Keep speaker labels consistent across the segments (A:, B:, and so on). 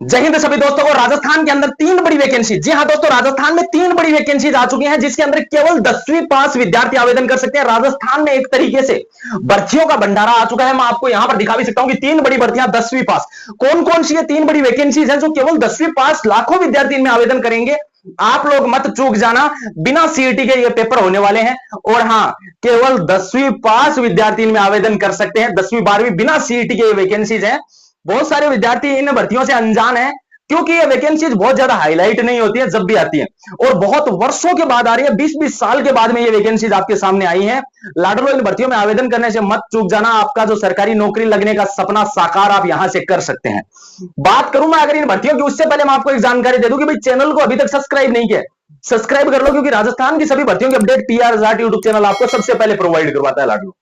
A: जय हिंद सभी दोस्तों को। राजस्थान के अंदर तीन बड़ी वैकेंसी, जी हां दोस्तों, राजस्थान में तीन बड़ी वैकेंसीज आ चुकी हैं जिसके अंदर केवल 10वीं पास विद्यार्थी आवेदन कर सकते हैं। राजस्थान में एक तरीके से भर्तियों का भंडारा आ चुका है। मैं आपको यहां पर दिखा भी सकता हूं कि तीन बड़ी भर्तियां 10वीं पास। कौन कौन सी ये तीन बड़ी वैकेंसीज हैं जो केवल 10वीं पास लाखों विद्यार्थी इनमें आवेदन करेंगे। आप लोग मत चूक जाना, बिना सीईटी के ये पेपर होने वाले हैं। और हां, केवल 10वीं पास विद्यार्थी इनमें आवेदन कर सकते हैं। 10वीं 12वीं बिना सीईटी के ये वैकेंसीज हैं। बहुत सारे विद्यार्थी इन भर्तियों से अनजान है क्योंकि ये वैकेंसीज बहुत ज्यादा हाईलाइट नहीं होती है जब भी आती है, और बहुत वर्षों के बाद आ रही है। 20-20 साल के बाद में ये वैकेंसीज आपके सामने आई है। लाडलो, इन भर्तियों में आवेदन करने से मत चूक जाना। आपका जो सरकारी नौकरी लगने का सपना साकार आप यहां से कर सकते हैं। बात करूं मैं अगर इन भर्तियों की, उससे पहले मैं आपको एक जानकारी दे दूं कि भाई चैनल को अभी तक सब्सक्राइब नहीं किया, सब्सक्राइब कर लो, क्योंकि राजस्थान की सभी भर्तियों की update PR Jat YouTube channel आपको सबसे पहले प्रोवाइड करवाता है लाडलो।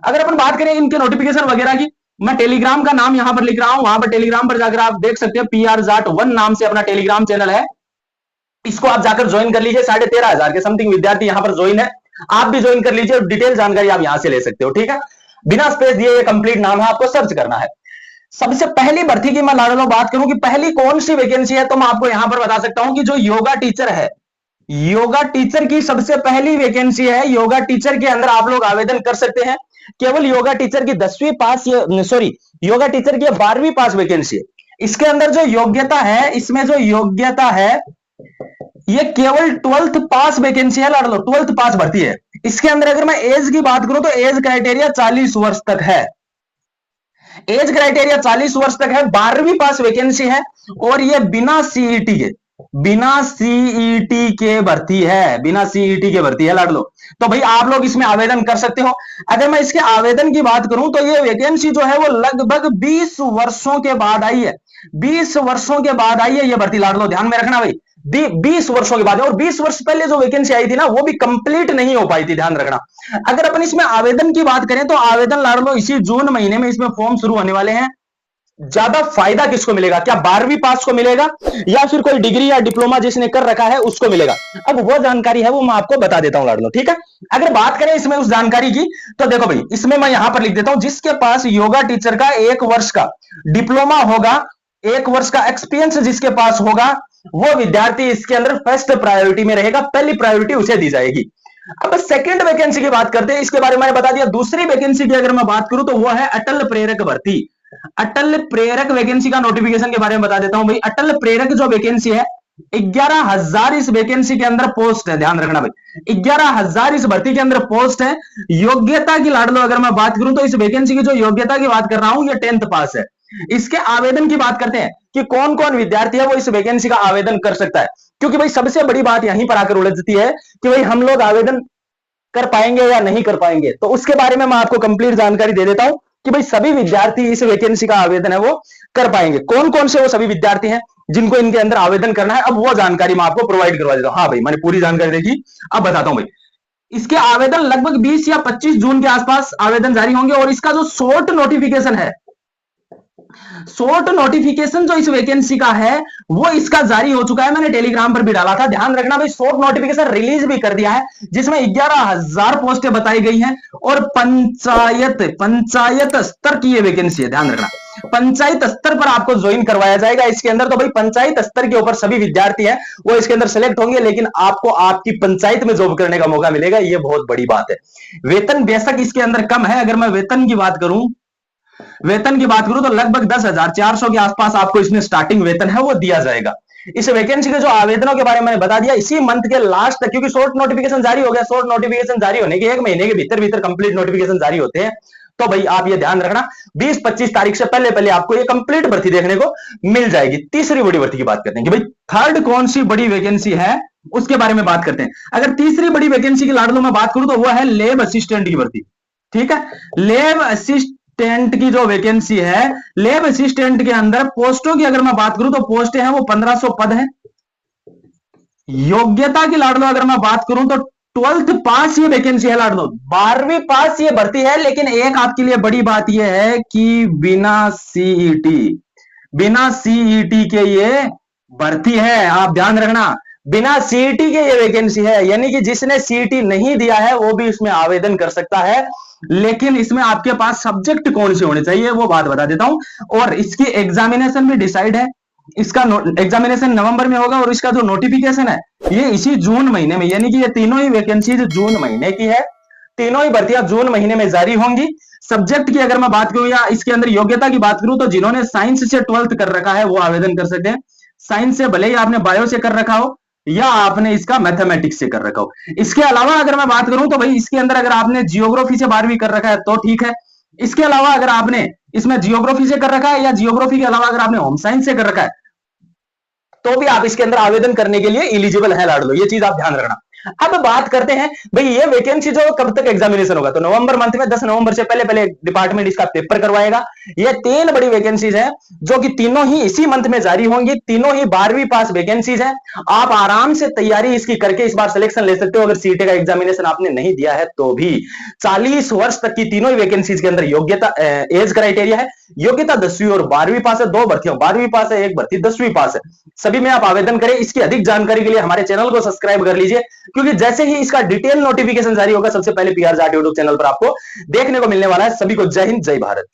A: अगर अपन बात करें इनके नोटिफिकेशन वगैरह की, मैं टेलीग्राम का नाम यहां पर लिख रहा हूं, वहां पर टेलीग्राम पर जाकर आप देख सकते हैं। पीआर जाट 1 नाम से अपना टेलीग्राम चैनल है, इसको आप जाकर ज्वाइन कर लीजिए। 13,500 के समथिंग विद्यार्थी यहां पर ज्वाइन है, आप भी ज्वाइन कर लीजिए और डिटेल जानकारी आप यहां से ले सकते हो। ठीक है, बिना स्पेस दिए ये कंप्लीट नाम है, आपको सर्च करना है। सबसे पहली भर्ती की मैं लाडलो बात करूं कि पहली कौन सी वैकेंसी है, तो मैं आपको यहां पर बता सकता हूं कि जो योगा टीचर है, योगा टीचर की सबसे पहली वैकेंसी है। योगा टीचर के अंदर आप लोग आवेदन कर सकते हैं। केवल योगा टीचर की 10वीं पास, सॉरी, योगा टीचर की 12वीं पास वैकेंसी है। इसके अंदर जो योग्यता है, इसमें जो योग्यता है ये केवल 12th पास वैकेंसी है लाडलो, 12th पास भर्ती है। इसके अंदर अगर मैं एज की बात करूं तो एज क्राइटेरिया 40 वर्ष तक है। एज क्राइटेरिया 40 वर्ष तक है, 12वीं पास वैकेंसी है, और ये बिना सीईटी के, बिना सीईटी के भर्ती है, बिना सीईटी के भर्ती है लाडलो। तो भाई आप लोग इसमें आवेदन कर सकते हो। अगर मैं इसके आवेदन की बात करूं तो ये वैकेंसी जो है वो लगभग 20 वर्षों के बाद आई है। 20 वर्षों के बाद आई है ये भर्ती लाडलो, ध्यान में रखना भाई। 20 वर्षों के बाद, और 20 वर्ष पहले जो वैकेंसी आई थी ना वो भी कंप्लीट नहीं हो पाई थी, ध्यान रखना। अगर अपन इसमें आवेदन की बात करें तो आवेदन लाडलो इसी जून महीने में इसमें फॉर्म शुरू होने वाले हैं। ज्यादा फायदा किसको मिलेगा, क्या 12वीं पास को मिलेगा या फिर कोई डिग्री या डिप्लोमा जिसने कर रखा है उसको मिलेगा? अब वो जानकारी है वो मैं आपको बता देता हूं लाडलो, ठीक है। अगर बात करें इसमें उस जानकारी की तो देखो भाई, इसमें मैं यहां पर लिख देता हूं, जिसके पास योगा टीचर का 1 वर्ष का डिप्लोमा होगा, 1 वर्ष का एक्सपीरियंस जिसके पास होगा, वो विद्यार्थी इसके अंदर फर्स्ट प्रायोरिटी में रहेगा, पहली प्रायोरिटी उसे दी जाएगी। अब सेकंड वैकेंसी की बात करते हैं, इसके बारे में मैंने बता दिया। दूसरी वैकेंसी की अगर मैं बात करूं तो वो है अटल प्रेरक भर्ती। अटल प्रेरक वैकेंसी का नोटिफिकेशन के बारे में बता देता हूं भाई। अटल प्रेरक जो वैकेंसी है, 11,000 इस वैकेंसी के अंदर पोस्ट है, ध्यान रखना भाई, 11,000 इस भर्ती के अंदर पोस्ट है। योग्यता की लाडलो अगर मैं बात करूं तो इस वैकेंसी की जो योग्यता की बात कर रहा हूं ये 10th पास है। इसके आवेदन की बात करते हैं कि कौन कौन विद्यार्थी है वो इस वैकेंसी का आवेदन कर सकता है, क्योंकि भाई सबसे बड़ी बात यहीं पर आकर उलझती है कि भाई हम लोग आवेदन कर पाएंगे या नहीं कर पाएंगे। तो उसके बारे में मैं आपको कंप्लीट जानकारी दे देता हूं कि भाई सभी विद्यार्थी इस वैकेंसी का आवेदन है वो कर पाएंगे। कौन कौन से वो सभी विद्यार्थी हैं जिनको इनके अंदर आवेदन करना है, अब वो जानकारी मैं आपको प्रोवाइड करवा देता हूं। हाँ भाई, मैंने पूरी जानकारी देखी, अब बताता हूं भाई। इसके आवेदन लगभग 20 या 25 जून के आसपास आवेदन जारी होंगे, और इसका जो शॉर्ट नोटिफिकेशन है, शॉर्ट नोटिफिकेशन जो इस वैकेंसी का है वो इसका जारी हो चुका है। मैंने टेलीग्राम पर भी डाला था, ध्यान रखना भाई। शॉर्ट नोटिफिकेशन रिलीज भी कर दिया है, जिसमें 11,000 पोस्टें बताई गई हैं, और पंचायत स्तर की ये वैकेंसी है, ध्यान रखना। पंचायत स्तर पर आपको ज्वाइन करवाया जाएगा इसके अंदर। तो भाई पंचायत स्तर के ऊपर सभी विद्यार्थी हैं वो इसके अंदर सेलेक्ट होंगे, लेकिन आपको आपकी पंचायत में जॉब करने का मौका मिलेगा, ये बहुत बड़ी बात है। वेतन बेशक इसके अंदर कम है। अगर मैं वेतन की बात करूं तो लगभग 10,400 के आसपास आपको इसमें स्टार्टिंग वेतन है वो दिया जाएगा। इस वैकेंसी के जो आवेदनों के बारे में मैंने बता दिया, इसी मंथ के लास्ट तक, क्योंकि शॉर्ट नोटिफिकेशन जारी हो गया, शॉर्ट नोटिफिकेशन जारी होने के 1 महीने के भीतर कंप्लीट नोटिफिकेशन जारी होते हैं। तो भाई आप ये ध्यान रखना, 20-25 तारीख से पहले आपको ये कंप्लीट भर्ती देखने को मिल जाएगी। तीसरी बड़ी भर्ती की बात करते हैं कि भाई थर्ड कौन सी बड़ी वैकेंसी है, उसके बारे में बात करते हैं। अगर तीसरी बड़ी वैकेंसी की लाडलो में बात करूं तो वह है लैब असिस्टेंट की भर्ती, ठीक है। लैब असिस्टेंट की जो वैकेंसी है, लैब असिस्टेंट के अंदर पोस्टों की अगर मैं बात करूं तो पोस्टें हैं वो 1500 पद है। योग्यता की लाडलो अगर मैं बात करूं तो 12th पास ये वैकेंसी है लाडलो, 12वीं पास ये भर्ती है। लेकिन एक आपके लिए बड़ी बात ये है कि बिना सीईटी के ये भर्ती है, आप ध्यान रखना। बिना सीईटी के ये वैकेंसी है, यानी कि जिसने सीईटी नहीं दिया है वो भी इसमें आवेदन कर सकता है। लेकिन इसमें आपके पास सब्जेक्ट कौन से होने चाहिए वो बात बता देता हूं, और इसकी एग्जामिनेशन भी डिसाइड है, इसका एग्जामिनेशन नवंबर में होगा और इसका जो नोटिफिकेशन है ये इसी जून महीने में, यानी कि ये तीनों ही वैकेंसीज जून महीने की है, तीनों ही भर्तियां जून महीने में जारी होंगी। सब्जेक्ट की अगर मैं बात करूं या इसके अंदर योग्यता की बात करूं तो जिन्होंने साइंस से 12th कर रखा है वो आवेदन कर सकते हैं। साइंस से भले ही आपने बायो से कर रखा हो या आपने इसका मैथमेटिक्स से कर रखा हो। इसके अलावा अगर मैं बात करूं तो भाई इसके अंदर अगर आपने जियोग्राफी से 12वीं कर रखा है तो ठीक है। इसके अलावा अगर आपने इसमें जियोग्राफी से कर रखा है या जियोग्राफी के अलावा अगर आपने होम साइंस से कर रखा है तो भी आप इसके अंदर आवेदन करने के लिए एलिजिबल है लाडलो, ये चीज आप ध्यान रखना। अब बात करते हैं भाई ये वैकेंसी जो कब तक एग्जामिनेशन होगा, तो नवंबर मंथ में 10 नवंबर से पहले पहले डिपार्टमेंट इसका पेपर करवाएगा। ये 3 बड़ी वैकेंसीज हैं जो कि तीनों ही इसी मंथ में जारी होंगी, तीनों ही 12वीं पास वैकेंसीज हैं। आप आराम से तैयारी इसकी करके इस बार सिलेक्शन ले सकते हो अगर सीटे का एग्जामिनेशन आपने नहीं दिया है तो भी। 40 वर्ष तक की तीनों ही वैकेंसीज के अंदर योग्यता एज क्राइटेरिया है, योग्यता 10वीं और 12वीं पास है। 2 भर्तियां 12वीं पास है, 1 भर्ती 10वीं पास है। सभी में आप आवेदन करें। इसकी अधिक जानकारी के लिए हमारे चैनल को सब्सक्राइब कर लीजिए, क्योंकि जैसे ही इसका डिटेल नोटिफिकेशन जारी होगा सबसे पहले पीआर जाट यूट्यूब चैनल पर आपको देखने को मिलने वाला है। सभी को जय हिंद, जय भारत।